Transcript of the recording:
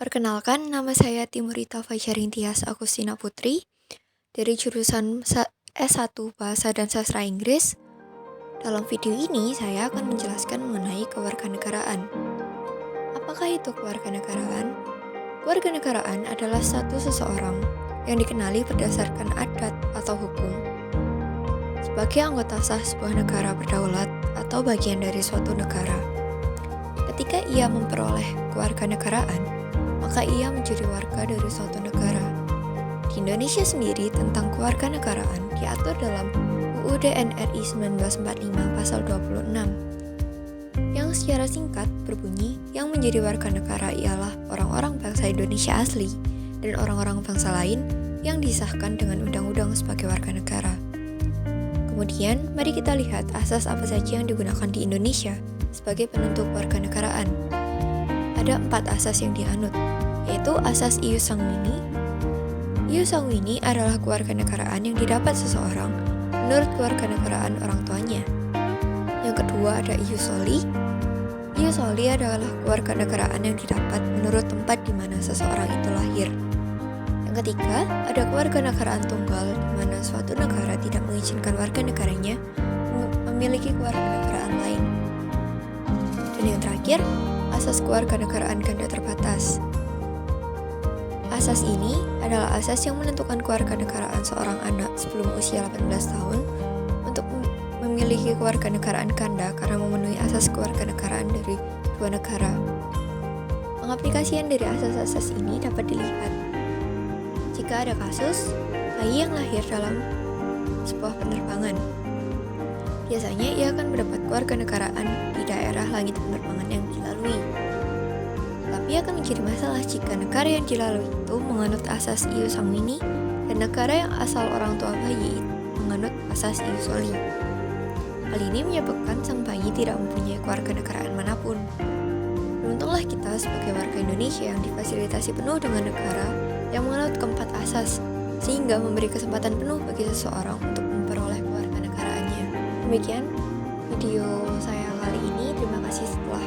Perkenalkan, nama saya Timurita Fajarintias Agustina Putri dari jurusan S1 Bahasa dan Sastra Inggris. Dalam video ini, saya akan menjelaskan mengenai kewarganegaraan. Apakah itu kewarganegaraan? Kewarganegaraan adalah status seseorang yang dikenali berdasarkan adat atau hukum sebagai anggota sah sebuah negara berdaulat atau bagian dari suatu negara. Ketika ia memperoleh kewarganegaraan, maka ia menjadi warga dari suatu negara. Di Indonesia sendiri, tentang kewarganegaraan diatur dalam UUD NRI 1945 pasal 26, yang secara singkat berbunyi, yang menjadi warga negara ialah orang-orang bangsa Indonesia asli dan orang-orang bangsa lain yang disahkan dengan undang-undang sebagai warga negara. Kemudian, mari kita lihat asas apa saja yang digunakan di Indonesia sebagai penentu kewarganegaraan. Ada 4 asas yang dianut, yaitu asas ius sanguini. Ius sanguini adalah kewarganegaraan yang didapat seseorang menurut kewarganegaraan orang tuanya. Yang kedua ada ius soli. Ius soli adalah kewarganegaraan yang didapat menurut tempat di mana seseorang itu lahir. Yang ketiga, ada kewarganegaraan tunggal di mana suatu negara tidak mengizinkan warga negaranya memiliki kewarganegaraan lain. Dan yang terakhir, asas kewarganegaraan ganda terbatas. Asas ini adalah asas yang menentukan kewarganegaraan seorang anak sebelum usia 18 tahun untuk memiliki kewarganegaraan ganda karena memenuhi asas kewarganegaraan dari dua negara. Pengaplikasian dari asas-asas ini dapat dilihat jika ada kasus bayi yang lahir dalam sebuah penerbangan. Biasanya ia akan mendapat kewarganegaraan di daerah langit penerbangan yang dilalui. Tapi akan menjadi masalah jika negara yang dilalui itu menganut asas ius sanguini dan negara yang asal orang tua bayi menganut asas ius soli. Hal ini menyebabkan sang bayi tidak mempunyai kewarganegaraan manapun. Beruntunglah kita sebagai warga Indonesia yang difasilitasi penuh dengan negara yang menganut keempat asas, sehingga memberi kesempatan penuh bagi seseorang untuk memperoleh kewarganegaraannya. Demikian video saya kali ini. Terima kasih telah